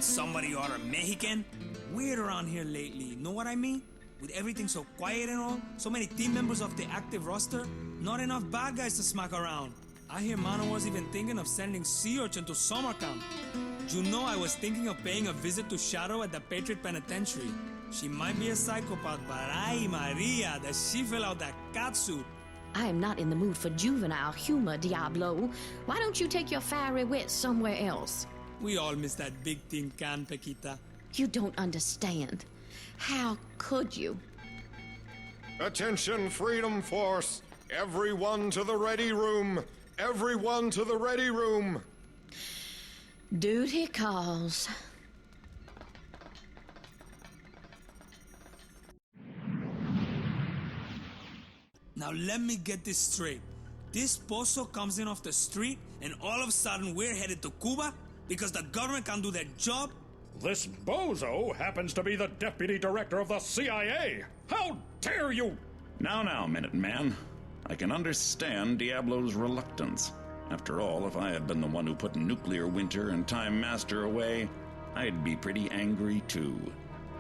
somebody order Mexican? Weird around here lately, know what I mean? With everything so quiet and all, so many team members off the active roster, not enough bad guys to smack around. I hear Mano was even thinking of sending Sea Urchin to summer camp. You know I was thinking of paying a visit to Shadow at the Patriot Penitentiary. She might be a psychopath, but ay Maria, that she fell out that catsuit. I am not in the mood for juvenile humor, Diablo. Why don't you take your fiery wit somewhere else? We all miss that big tin can, Pequita. You don't understand. How could you? Attention, Freedom Force! Everyone to the ready room! Everyone to the ready room! Duty calls. Now let me get this straight. This pozo comes in off the street and all of a sudden we're headed to Cuba because the government can't do their job? This bozo happens to be the deputy director of the CIA! How dare you! Now, Minuteman. I can understand Diablo's reluctance. After all, if I had been the one who put Nuclear Winter and Time Master away, I'd be pretty angry too.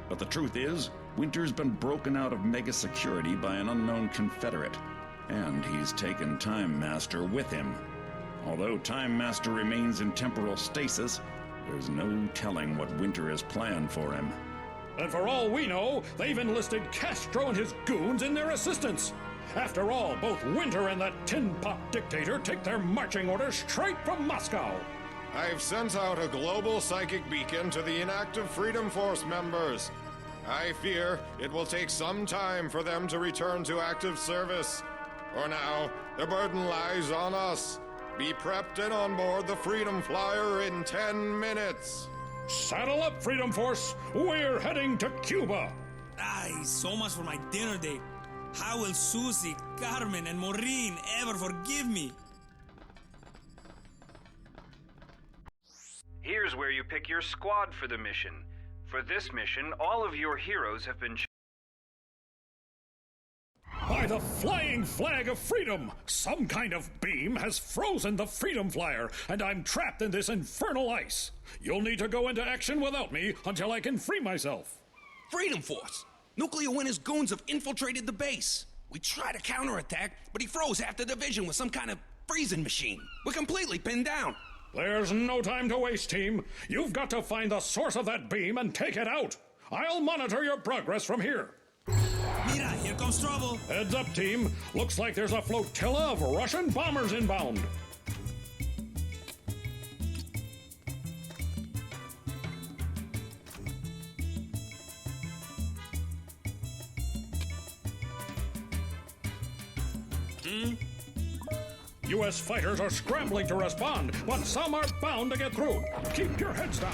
But the truth is, Winter's been broken out of mega security by an unknown Confederate, and he's taken Time Master with him. Although Time Master remains in temporal stasis, there's no telling what Winter has planned for him. And for all we know, they've enlisted Castro and his goons in their assistance. After all, both Winter and that tin pot dictator take their marching orders straight from Moscow. I've sent out a global psychic beacon to the inactive Freedom Force members. I fear it will take some time for them to return to active service. For now, the burden lies on us. Be prepped and on board the Freedom Flyer in 10 minutes. Saddle up, Freedom Force. We're heading to Cuba. Ay, so much for my dinner date. How will Susie, Carmen, and Maureen ever forgive me? Here's where you pick your squad for the mission. For this mission, all of your heroes have been By the flying flag of freedom! Some kind of beam has frozen the Freedom Flyer, and I'm trapped in this infernal ice. You'll need to go into action without me until I can free myself. Freedom Force! Nuclear Winter's goons have infiltrated the base. We tried to counterattack, but he froze half the division with some kind of freezing machine. We're completely pinned down. There's no time to waste, team. You've got to find the source of that beam and take it out. I'll monitor your progress from here. Mira, here comes trouble. Heads up, team. Looks like there's a flotilla of Russian bombers inbound. U.S. fighters are scrambling to respond, but some are bound to get through. Keep your heads down.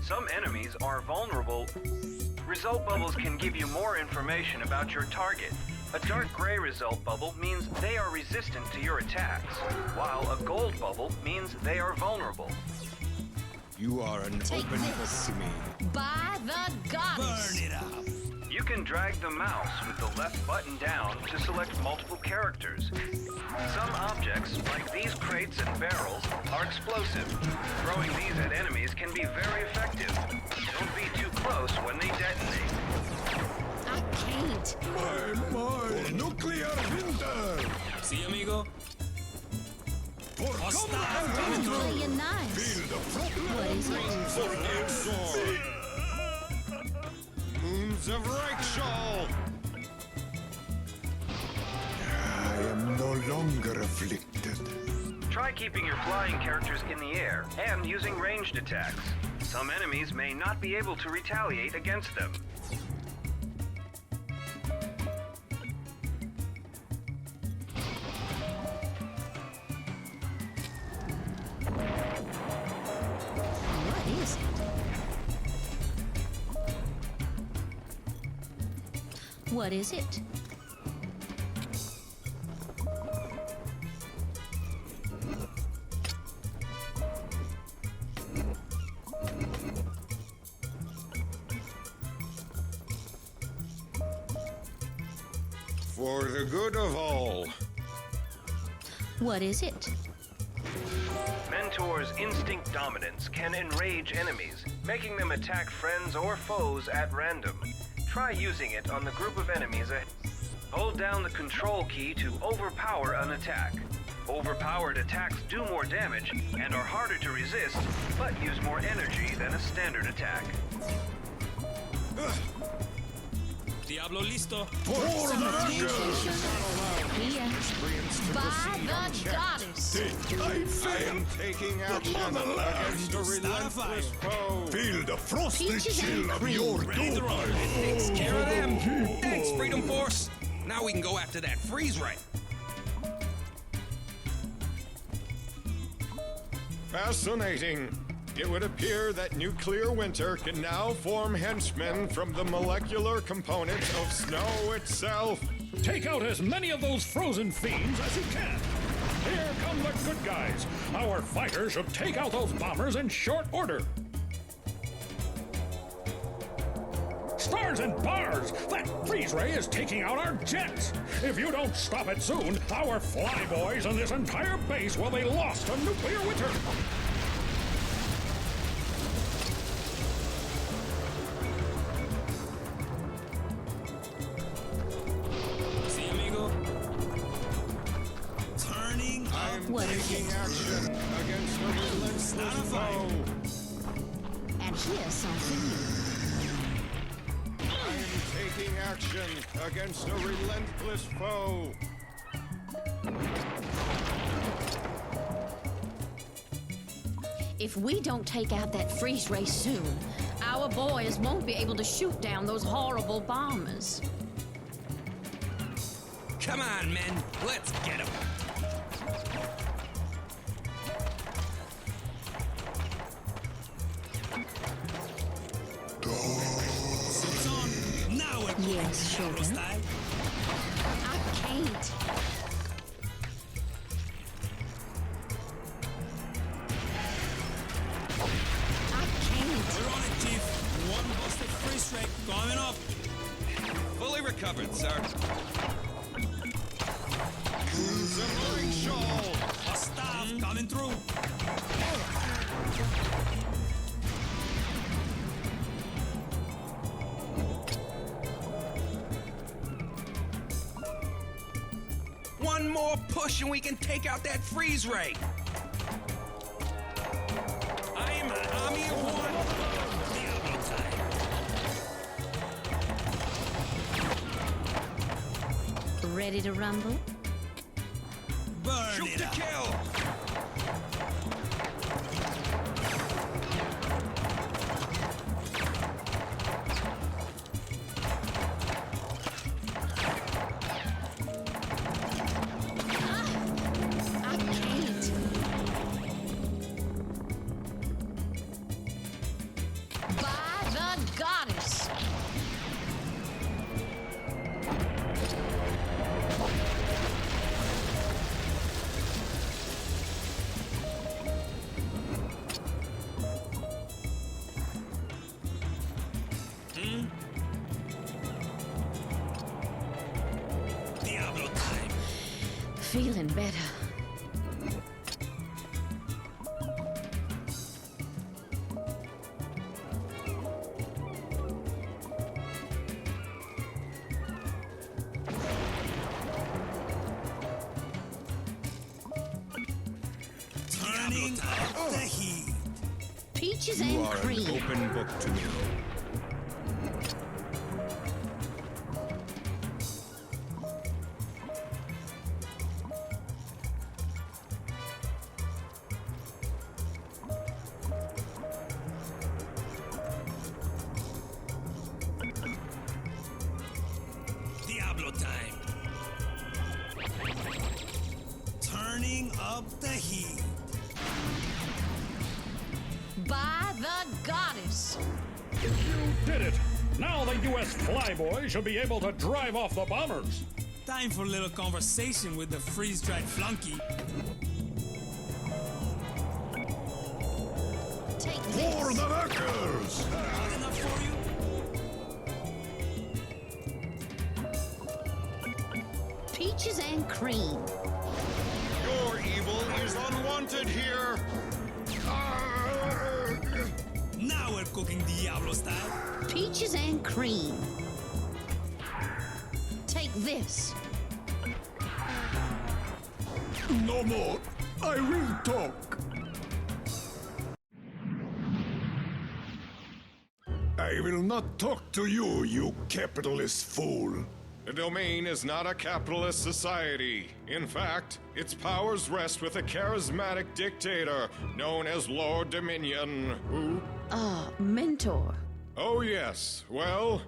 Some enemies are vulnerable. Result bubbles can give you more information about your target. A dark gray result bubble means they are resistant to your attacks, while a gold bubble means they are vulnerable. You are an open book to me. By the goddess! Burn it up. You can drag the mouse with the left button down to select multiple characters. Some objects, like these crates and barrels, are explosive. Throwing these at enemies can be very effective. Don't be too close when they detonate. I can't. My, nuclear winter! See, amigo? Hostile Oh, coming through. really nice. What is it? For Exor! Moons of Reich! I am no longer afflicted. Try keeping your flying characters in the air and using ranged attacks. Some enemies may not be able to retaliate against them. What is it? What is it? For the good of all. What is it? Mentor's instinct dominance can enrage enemies, making them attack friends or foes at random. Try using it on the group of enemies ahead. Hold down the control key to overpower an attack. Overpowered attacks do more damage and are harder to resist, but use more energy than a standard attack. Diablo listo. Here. By the goddess. I am taking action against a relentless foe. Feel the frosty Peaches and chill of cream. your Ready to roll. Takes care of them. Thanks, Freedom Force. Now we can go after that freeze ray. Fascinating. It would appear that Nuclear Winter can now form henchmen from the molecular components of snow itself. Take out as many of those frozen fiends as you can. Here come the good guys. Our fighters should take out those bombers in short order. Stars and bars! That freeze ray is taking out our jets! If you don't stop it soon, our flyboys and this entire base will be lost to nuclear winter! See, amigo? Turning up What is Taking it? action against a relentless Not a fight. foe. And here's something new. I am taking action against a relentless foe. If we don't take out that freeze ray soon, our boys won't be able to shoot down those horrible bombers. Come on, men. Let's get them. suits on. Now we're cooking. Yes, Diablo sugar. style. I can't. I can't. We're on it, Chief. One busted freeze ray coming up. Fully recovered, sir. Simmering shawl. A staff coming through. One more push and we can take out that freeze ray. I am an army of one. Diablo time. Ready to rumble? Burn Shoot it to up. kill. I can't. By the goddess. Diablo time. Feeling better. Turning up the heat. Peaches You and are cream. an open book to me. Diablo time. Turning up the heat. By the goddess. You did it! Now the U.S. flyboys should be able to drive off the bombers. Time for a little conversation with the freeze-dried flunky. Take For this. the workers! Not enough for you? Peaches and cream. Your evil is unwanted cooking Diablo style. Peaches and cream. Take this. No more. I will talk. I will not talk to you, you capitalist fool. The domain is not a capitalist society. In fact, its powers rest with a charismatic dictator known as Lord Dominion, who... Mentor. Oh yes, well,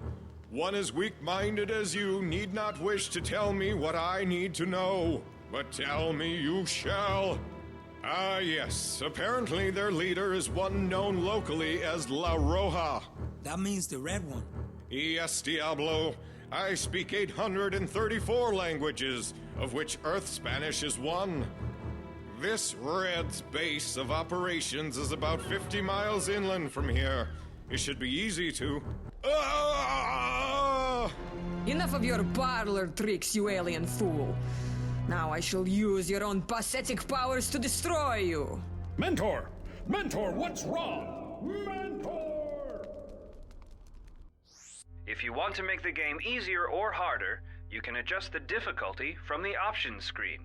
one as weak-minded as you need not wish to tell me what I need to know. But tell me you shall. Ah yes, apparently their leader is one known locally as La Roja. That means the red one. Yes, Diablo. I speak 834 languages, of which Earth Spanish is one. This Red's base of operations is about 50 miles inland from here. It should be easy to... Ah! Enough of your parlor tricks, you alien fool. Now I shall use your own pathetic powers to destroy you. Mentor! Mentor, what's wrong? Mentor! If you want to make the game easier or harder, you can adjust the difficulty from the options screen.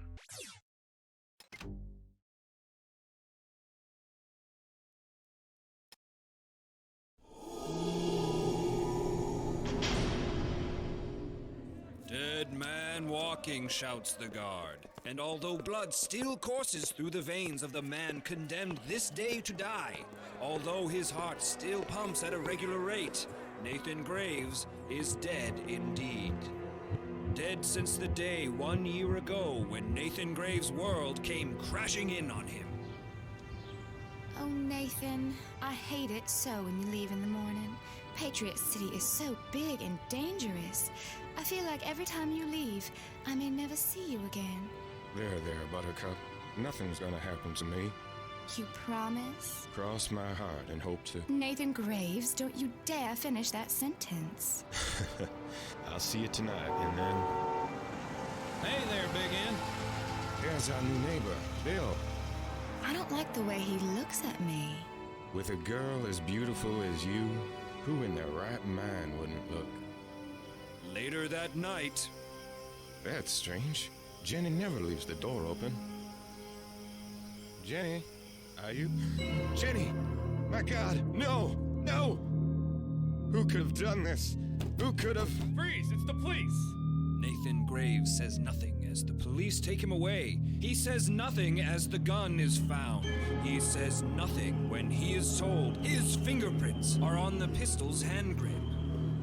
Dead man walking, shouts the guard. And although blood still courses through the veins of the man condemned this day to die, although his heart still pumps at a regular rate, Nathan Graves is dead indeed. Dead since the day 1 year ago when Nathan Graves' world came crashing in on him. Oh, Nathan, I hate it so when you leave in the morning. Patriot City is so big and dangerous. I feel like every time you leave, I may never see you again. There, Buttercup. Nothing's gonna happen to me. You promise? Cross my heart and hope to... Nathan Graves, don't you dare finish that sentence. I'll see you tonight, and then... Hey there, Big N. There's our new neighbor, Bill. I don't like the way he looks at me. With a girl as beautiful as you, who in their right mind wouldn't look? Later that night... That's strange. Jenny never leaves the door open. Jenny, are you... Jenny! My God, no! No! Who could have done this? Who could have... Freeze, it's the police! Nathan Graves says nothing as the police take him away. He says nothing as the gun is found. He says nothing when he is told his fingerprints are on the pistol's hand grip.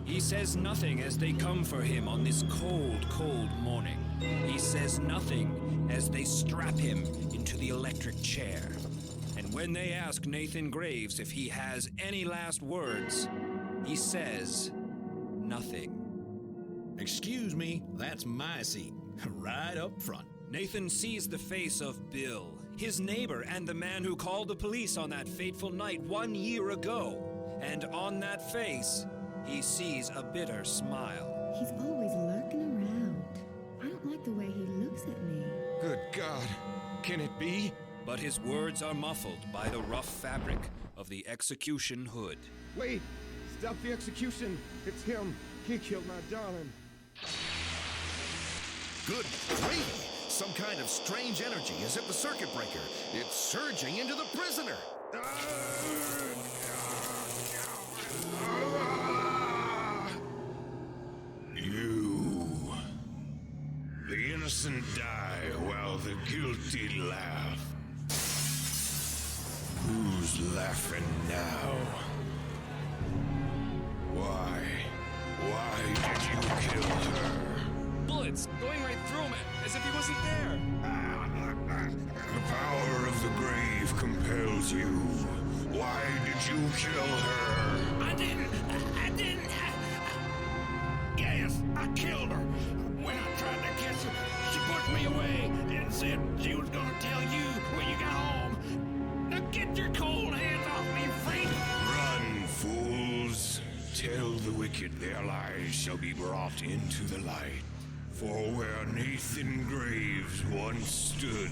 He says nothing as they come for him on this cold, cold morning. He says nothing as they strap him into the electric chair. And when they ask Nathan Graves if he has any last words, he says nothing. Excuse me, that's my seat, right up front. Nathan sees the face of Bill, his neighbor and the man who called the police on that fateful night 1 year ago. And on that face, he sees a bitter smile. He's always lurking around. I don't like the way he looks at me. Good God, can it be? But his words are muffled by the rough fabric of the execution hood. Wait! Stop the execution! It's him! He killed my darling! Good gravy! Some kind of strange energy is at the circuit breaker. It's surging into the prisoner. You. The innocent die while the guilty laugh. Who's laughing now? Why? Why did you kill her? Bullets going right through him as if he wasn't there. The power of the grave compels you. Why did you kill her? I didn't. Yes, I killed her. When I tried to kiss her, she pushed me away and said she was gonna tell you when you got home. Now get your cold hands off me, freak! Run, fools. Tell the wicked their lies shall be brought into the light. For where Nathan Graves once stood,